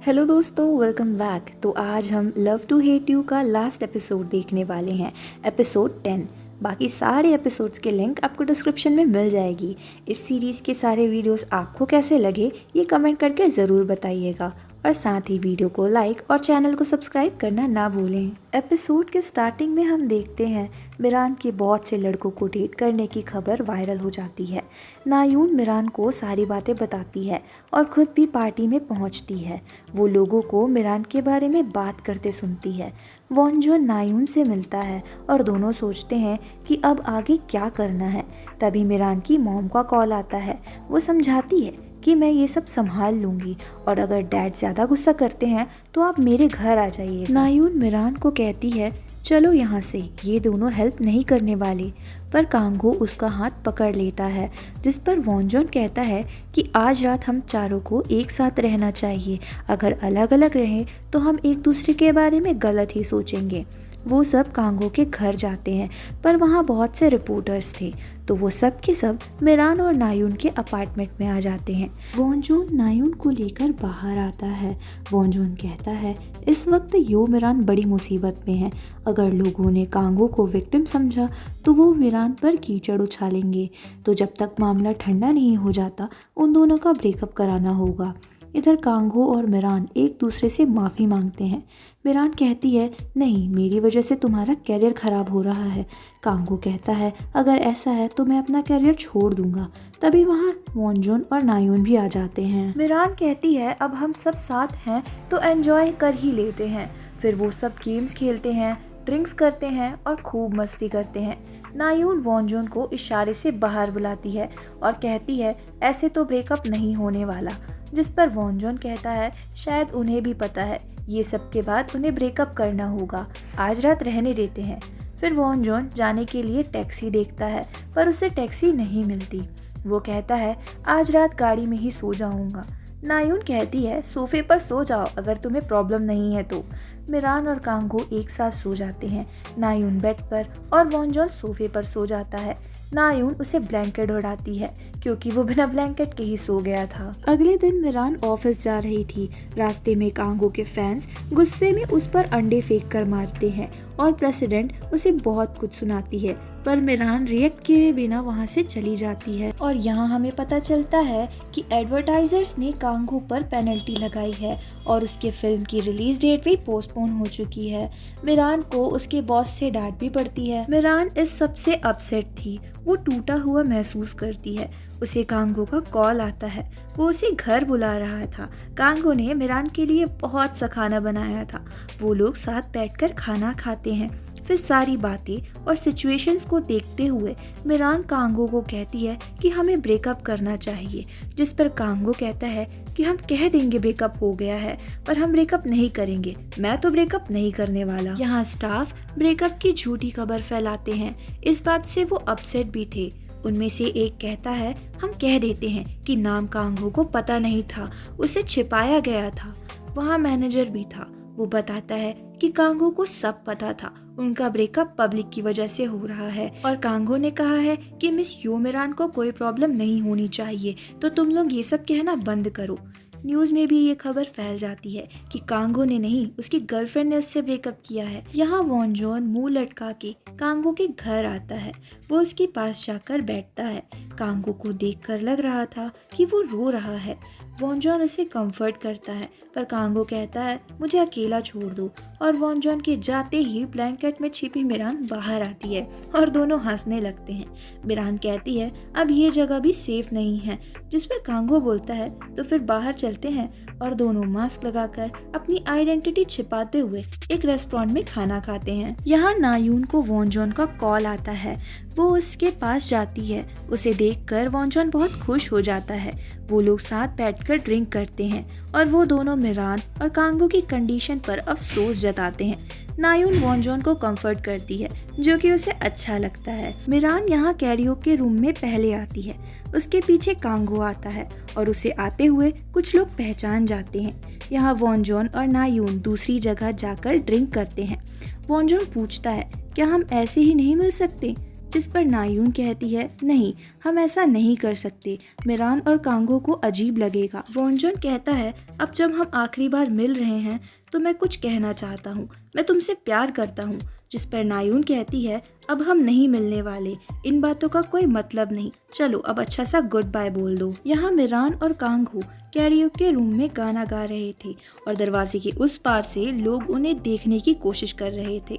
Hello दोस्तों, welcome back. तो आज हम लव टू हेट यू का लास्ट एपिसोड देखने वाले हैं, एपिसोड 10। बाकी सारे एपिसोड्स के लिंक आपको डिस्क्रिप्शन में मिल जाएगी। इस सीरीज़ के सारे वीडियोस आपको कैसे लगे ये कमेंट करके ज़रूर बताइएगा और साथ ही वीडियो को लाइक और चैनल को सब्सक्राइब करना ना भूलें। एपिसोड के स्टार्टिंग में हम देखते हैं मिरान के बहुत से लड़कों को डेट करने की खबर वायरल हो जाती है। नायून मिरान को सारी बातें बताती है और खुद भी पार्टी में पहुंचती है। वो लोगों को मिरान के बारे में बात करते सुनती है। वॉन्जॉन नायून से मिलता है और दोनों सोचते हैं कि अब आगे क्या करना है। तभी मिरान की मॉम का कॉल आता है। वो समझाती है कि मैं ये सब संभाल लूँगी और अगर डैड ज़्यादा गुस्सा करते हैं तो आप मेरे घर आ जाइए। नायून मिरान को कहती है चलो यहाँ से, ये दोनों हेल्प नहीं करने वाले। पर कांगो उसका हाथ पकड़ लेता है, जिस पर वॉन्जॉन कहता है कि आज रात हम चारों को एक साथ रहना चाहिए। अगर अलग अलग रहें तो हम एक दूसरे के बारे में गलत ही सोचेंगे। वो सब कांगो के घर जाते हैं, पर वहाँ बहुत से रिपोर्टर्स थे, तो वो सब के सब मिरान और नायून के अपार्टमेंट में आ जाते हैं। वॉन्जॉन नायून को लेकर बाहर आता है। वॉन्जॉन कहता है इस वक्त यो मिरान बड़ी मुसीबत में है। अगर लोगों ने कांगो को विक्टिम समझा तो वो मिरान पर कीचड़ उछालेंगे। तो जब तक मामला ठंडा नहीं हो जाता उन दोनों का ब्रेकअप कराना होगा। इधर कांगो और मिरान एक दूसरे से माफ़ी मांगते हैं। मिरान कहती है नहीं, मेरी वजह से तुम्हारा कैरियर ख़राब हो रहा है। कांगो कहता है अगर ऐसा है तो मैं अपना कैरियर छोड़ दूंगा। तभी वहाँ वॉन्जॉन और नायून भी आ जाते हैं। मिरान कहती है अब हम सब साथ हैं तो एंजॉय कर ही लेते हैं। फिर वो सब गेम्स खेलते हैं, ड्रिंक्स करते हैं और खूब मस्ती करते हैं। नायून वॉन्जॉन को इशारे से बाहर बुलाती है और कहती है ऐसे तो ब्रेकअप नहीं होने वाला, जिस पर वॉन्जॉन कहता है शायद उन्हें भी पता है ये सब के बाद उन्हें ब्रेकअप करना होगा, आज रात रहने देते हैं। फिर वॉन्जॉन जाने के लिए टैक्सी देखता है, पर उसे टैक्सी नहीं मिलती। वो कहता है आज रात गाड़ी में ही सो जाऊंगा। नायून कहती है सोफे पर सो जाओ अगर तुम्हें प्रॉब्लम नहीं है तो। मिरान और कांगो एक साथ सो जाते हैं, नायून बेड पर और वॉन्जॉन सोफे पर सो जाता है। नायून उसे ब्लैंकेट उड़ाती है क्योंकि वो बिना ब्लैंकेट के ही सो गया था। अगले दिन मिरान ऑफिस जा रही थी। रास्ते में कांगो के फैंस गुस्से में उस पर अंडे फेंक कर मारते हैं और प्रेसिडेंट उसे बहुत कुछ सुनाती है, पर मिरान रिएक्ट किए बिना वहां से चली जाती है। और यहाँ हमें पता चलता है कि एडवर्टाइजर्स ने कांगो पर पेनल्टी लगाई है और उसके फिल्म की रिलीज डेट भी पोस्टपोन हो चुकी है। मिरान को उसके बॉस से डांट भी पड़ती है। मिरान इस सबसे अपसेट थी, वो टूटा हुआ महसूस करती है। उसे कांगो का कॉल आता है, वो उसे घर बुला रहा था। कांगो ने मिरान के लिए बहुत सा खाना बनाया था। वो लोग साथ बैठकर खाना खाते हैं। फिर सारी बातें और सिचुएशंस को देखते हुए मिरान कांगो को कहती है कि हमें ब्रेकअप करना चाहिए, जिस पर कांगो कहता है कि हम कह देंगे ब्रेकअप हो गया है, पर हम ब्रेकअप नहीं करेंगे। मैं तो ब्रेकअप नहीं करने वाला। यहाँ स्टाफ ब्रेकअप की झूठी खबर फैलाते हैं। इस बात से वो अपसेट भी थे। उनमें से एक कहता है हम कह देते हैं कि नाम कांगो को पता नहीं था, उसे छिपाया गया था। वहाँ मैनेजर भी था। वो बताता है कि कांगो को सब पता था, उनका ब्रेकअप पब्लिक की वजह से हो रहा है और कांगो ने कहा है कि मिस यो मिरान को कोई प्रॉब्लम नहीं होनी चाहिए, तो तुम लोग ये सब कहना बंद करो। न्यूज में भी ये खबर फैल जाती है कि कांगो ने नहीं, उसकी गर्लफ्रेंड ने उससे ब्रेकअप किया है। यहाँ वॉन्जॉन मुंह लटका के कांगो के घर आता है। वो उसके पास जाकर बैठता है। कांगो को देखकर लग रहा था कि वो रो रहा है। वॉन्जॉन उसे कंफर्ट करता है, पर कांगो कहता है मुझे अकेला छोड़ दो। और वॉन्जॉन के जाते ही ब्लैंकेट में छिपी मिरान बाहर आती है और दोनों हंसने लगते हैं। मिरान कहती है अब ये जगह भी सेफ नहीं है, जिस पर कांगो बोलता है तो फिर बाहर चलते हैं। और दोनों मास्क लगाकर अपनी आइडेंटिटी छिपाते हुए एक रेस्टोरेंट में खाना खाते हैं। यहाँ नायून को वॉन्जॉन का कॉल आता है। वो उसके पास जाती है। उसे देखकर वॉन्जॉन बहुत खुश हो जाता है। वो लोग साथ बैठकर ड्रिंक करते हैं और वो दोनों मिरान और कांगो की कंडीशन पर अफसोस जताते हैं। नायून वॉन्जॉन को कंफर्ट करती है, जो कि उसे अच्छा लगता है। मिरान यहाँ कैरियोके रूम में पहले आती है। उसके पीछे कांगो आता है और उसे आते हुए कुछ लोग पहचान जाते हैं। यहाँ वॉन्जॉन और नायून दूसरी जगह जाकर ड्रिंक करते हैं। वॉन्जॉन पूछता है क्या हम ऐसे ही नहीं मिल सकते, जिस पर नायून कहती है नहीं, हम ऐसा नहीं कर सकते, मिरान और कांगो को अजीब लगेगा। वॉन्जॉन कहता है अब जब हम आखिरी बार मिल रहे हैं तो मैं कुछ कहना चाहता हूँ, मैं तुमसे प्यार करता हूँ। जिस पर नायून कहती है अब हम नहीं मिलने वाले, इन बातों का कोई मतलब नहीं, चलो अब अच्छा सा गुड बाय बोल दो। यहाँ मिरान और कांगो कैरियोके रूम में गाना गा रहे थे और दरवाजे के उस पार से लोग उन्हें देखने की कोशिश कर रहे थे।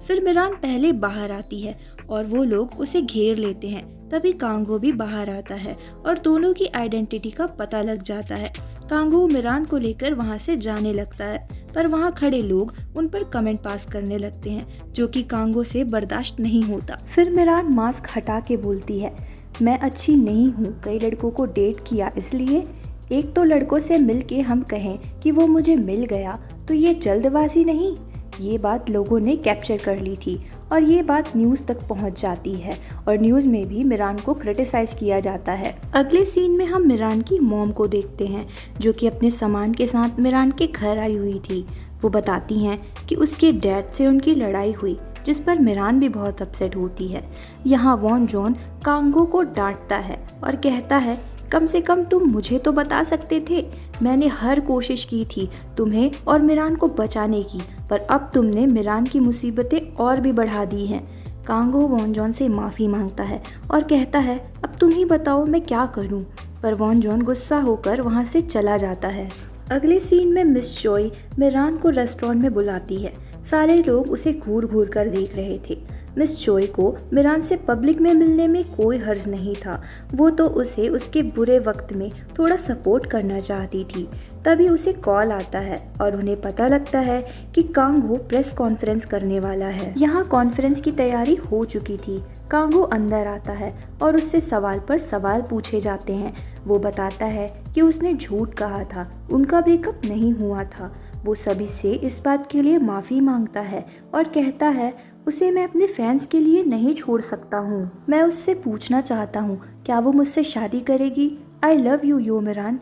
फिर मिरान पहले बाहर आती है और वो लोग उसे घेर लेते हैं। तभी कांगो भी बाहर आता है और दोनों की आइडेंटिटी का पता लग जाता है। कांगो मिरान को लेकर वहाँ से जाने लगता है, पर वहाँ खड़े लोग उन पर कमेंट पास करने लगते हैं जो कि कांगो से बर्दाश्त नहीं होता। फिर मिरान मास्क हटा के बोलती है मैं अच्छी नहीं हूँ, कई लड़कों को डेट किया, इसलिए एक तो लड़कों से मिल के हम कहें कि वो मुझे मिल गया तो ये जल्दबाजी नहीं। ये बात लोगों ने कैप्चर कर ली थी और ये बात न्यूज़ तक पहुंच जाती है और न्यूज़ में भी मिरान को क्रिटिसाइज किया जाता है। अगले सीन में हम मिरान की मॉम को देखते हैं जो कि अपने सामान के साथ मिरान के घर आई हुई थी। वो बताती हैं कि उसके डैड से उनकी लड़ाई हुई, जिस पर मिरान भी बहुत अपसेट होती है। यहाँ वॉन्जॉन कांगो को डांटता है और कहता है कम से कम तुम मुझे तो बता सकते थे, मैंने हर कोशिश की थी तुम्हें और मिरान को बचाने की, पर अब तुमने मिरान की मुसीबतें और भी बढ़ा दी हैं। कांगो वॉन्जॉन से माफ़ी मांगता है और कहता है अब तुम ही बताओ मैं क्या करूं, पर वॉन्जॉन गुस्सा होकर वहां से चला जाता है। अगले सीन में मिस चोई मिरान को रेस्टोरेंट में बुलाती है। सारे लोग उसे घूर घूर कर देख रहे थे। मिस चोई को मिरान से पब्लिक में मिलने में कोई हर्ज नहीं था, वो तो उसे उसके बुरे वक्त में थोड़ा सपोर्ट करना चाहती थी। तभी उसे कॉल आता है और उन्हें पता लगता है कि कांगो प्रेस कॉन्फ्रेंस करने वाला है। यहाँ कॉन्फ्रेंस की तैयारी हो चुकी थी। कांगो अंदर आता है और उससे सवाल पर सवाल पूछे जाते हैं। वो बताता है कि उसने झूठ कहा था, उनका ब्रेकअप नहीं हुआ था। वो सभी से इस बात के लिए माफ़ी मांगता है और कहता है उसे मैं अपने फैंस के लिए नहीं छोड़ सकता हूँ। मैं उससे पूछना चाहता हूँ क्या वो मुझसे शादी करेगी। I love you yo Miran.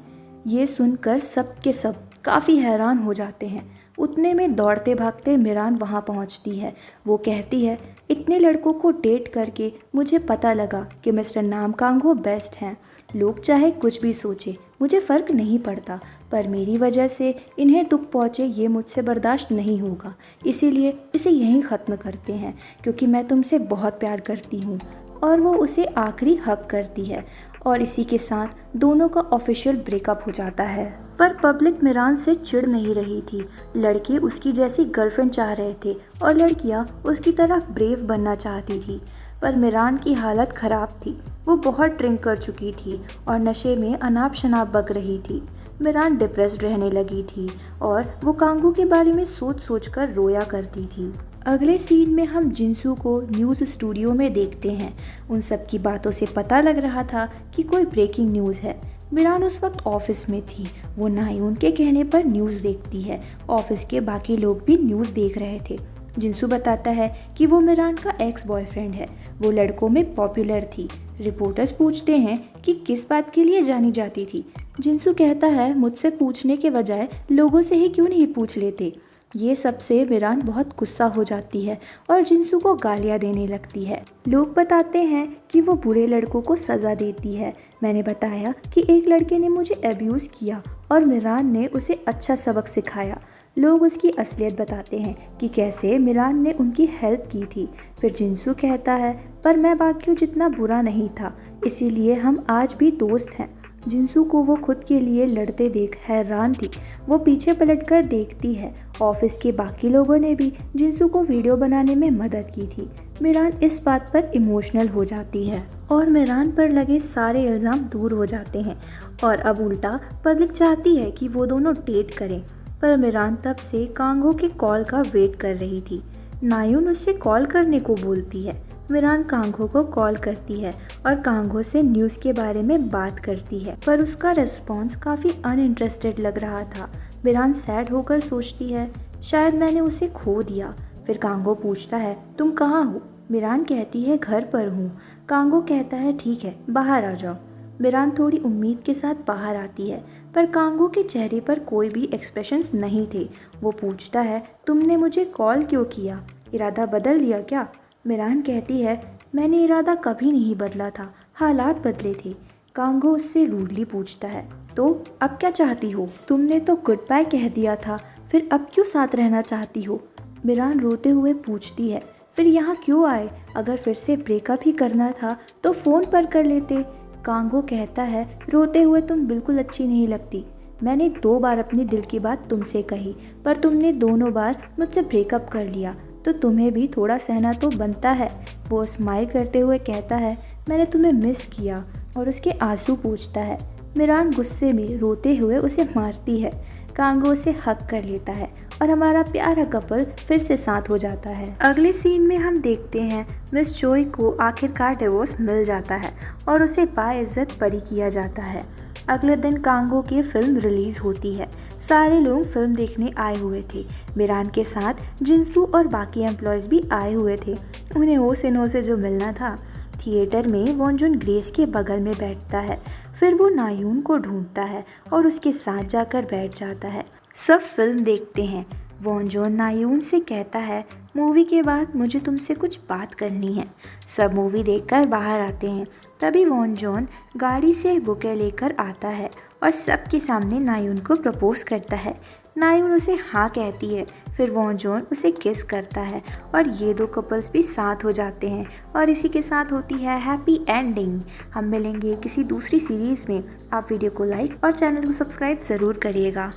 ये सुनकर सब के सब काफ़ी हैरान हो जाते हैं। उतने में दौड़ते भागते मिरान वहाँ पहुँचती है। वो कहती है इतने लड़कों को डेट करके मुझे पता लगा कि मिस्टर नामकांगो बेस्ट हैं। लोग चाहे कुछ भी सोचे, मुझे फ़र्क नहीं पड़ता, पर मेरी वजह से इन्हें दुख पहुँचे ये मुझसे बर्दाश्त नहीं होगा। इसीलिए इसे यहीं ख़त्म करते हैं क्योंकि मैं तुमसे बहुत प्यार करती हूँ। और वो उसे आखिरी हक करती है और इसी के साथ दोनों का ऑफिशियल ब्रेकअप हो जाता है। पर पब्लिक मिरान से चिढ़ नहीं रही थी। लड़के उसकी जैसी गर्लफ्रेंड चाह रहे थे और लड़कियां उसकी तरफ ब्रेव बनना चाहती थी। पर मिरान की हालत ख़राब थी। वो बहुत ड्रिंक कर चुकी थी और नशे में अनाप शनाप बक रही थी। मिरान डिप्रेस्ड रहने लगी थी और वो कांगो के बारे में सोच सोच कर रोया करती थी। अगले सीन में हम जिनसू को न्यूज़ स्टूडियो में देखते हैं। उन सब की बातों से पता लग रहा था कि कोई ब्रेकिंग न्यूज़ है। मिरान उस वक्त ऑफिस में थी। वो नायून के कहने पर न्यूज़ देखती है। ऑफिस के बाकी लोग भी न्यूज़ देख रहे थे। जिनसू बताता है कि वो मिरान का एक्स बॉयफ्रेंड है। वो लड़कों में पॉपुलर थी। रिपोर्टर्स पूछते हैं कि किस बात के लिए जानी जाती थी। जिनसू कहता है मुझसे पूछने के बजाय लोगों से ही क्यों नहीं पूछ लेते। ये सब से मिरान बहुत गुस्सा हो जाती है और जिनसू को गालियाँ देने लगती है। लोग बताते हैं कि वो बुरे लड़कों को सज़ा देती है। मैंने बताया कि एक लड़के ने मुझे अब्यूज़ किया और मिरान ने उसे अच्छा सबक सिखाया। लोग उसकी असलियत बताते हैं कि कैसे मिरान ने उनकी हेल्प की थी। फिर जिनसू कहता है पर मैं बाकियों जितना बुरा नहीं था, इसीलिए हम आज भी दोस्त हैं। जिनसू को वो खुद के लिए लड़ते देख हैरान थी। वो पीछे पलटकर देखती है। ऑफिस के बाकी लोगों ने भी जिनसू को वीडियो बनाने में मदद की थी। मिरान इस बात पर इमोशनल हो जाती है और मिरान पर लगे सारे इल्ज़ाम दूर हो जाते हैं और अब उल्टा पब्लिक चाहती है कि वो दोनों डेट करें। पर मिरान तब से कांगो के कॉल का वेट कर रही थी। नायून उससे कॉल करने को बोलती है। मिरान कांगो को कॉल करती है और कांगो से न्यूज़ के बारे में बात करती है, पर उसका रिस्पॉन्स काफ़ी अनइंटरेस्टेड लग रहा था। मिरान सैड होकर सोचती है शायद मैंने उसे खो दिया। फिर कांगो पूछता है तुम कहाँ हो। मिरान कहती है घर पर हूँ। कांगो कहता है ठीक है बाहर आ जाओ। मिरान थोड़ी उम्मीद के साथ बाहर आती है, पर कांगो के चेहरे पर कोई भी एक्सप्रेशंस नहीं थे। वो पूछता है तुमने मुझे कॉल क्यों किया, इरादा बदल दिया क्या। मिरान कहती है मैंने इरादा कभी नहीं बदला था, हालात बदले थे। कांगो उससे रूडली पूछता है, तो अब क्या चाहती हो? तुमने तो गुड बाय कह दिया था, फिर अब क्यों साथ रहना चाहती हो? मिरान रोते हुए पूछती है, फिर यहाँ क्यों आए? अगर फिर से ब्रेकअप ही करना था तो फ़ोन पर कर लेते। कांगो कहता है, रोते हुए, तुम बिल्कुल अच्छी नहीं लगती। मैंने 2 बार अपने दिल की बात तुमसे कही, पर तुमने दोनों बार मुझसे ब्रेकअप कर लिया, तो तुम्हें भी थोड़ा सहना तो बनता है। वो स्माइल करते हुए कहता है, मैंने तुम्हें मिस किया, और उसके आंसू पोंछता है। मिरान गुस्से में रोते हुए उसे मारती है। कांगो उसे हक कर लेता है और हमारा प्यारा कपल फिर से साथ हो जाता है। अगले सीन में हम देखते हैं मिस जोई को आखिरकार डिवोर्स मिल जाता है और उसे बाइज्जत बरी किया जाता है। अगले दिन कांगो की फिल्म रिलीज होती है। सारे लोग फिल्म देखने आए हुए थे। मिरान के साथ जिंसू और बाकी एम्प्लॉयज़ भी आए हुए थे। उन्हें हो से जो मिलना था। थिएटर में वॉन्जुन ग्रेस के बगल में बैठता है। फिर वो नायून को ढूंढता है और उसके साथ जाकर बैठ जाता है। सब फिल्म देखते हैं। वॉन्जॉन नायून से कहता है, मूवी के बाद मुझे तुमसे कुछ बात करनी है। सब मूवी देखकर बाहर आते हैं। तभी वॉन्जॉन गाड़ी से बुके लेकर आता है और सबके सामने नायून को प्रपोज करता है। नायून उसे हाँ कहती है। फिर वॉन्जॉन उसे किस करता है और ये 2 कपल्स भी साथ हो जाते हैं और इसी के साथ होती है हैप्पी एंडिंग। हम मिलेंगे किसी दूसरी सीरीज़ में। आप वीडियो को लाइक और चैनल को सब्सक्राइब ज़रूर करिएगा।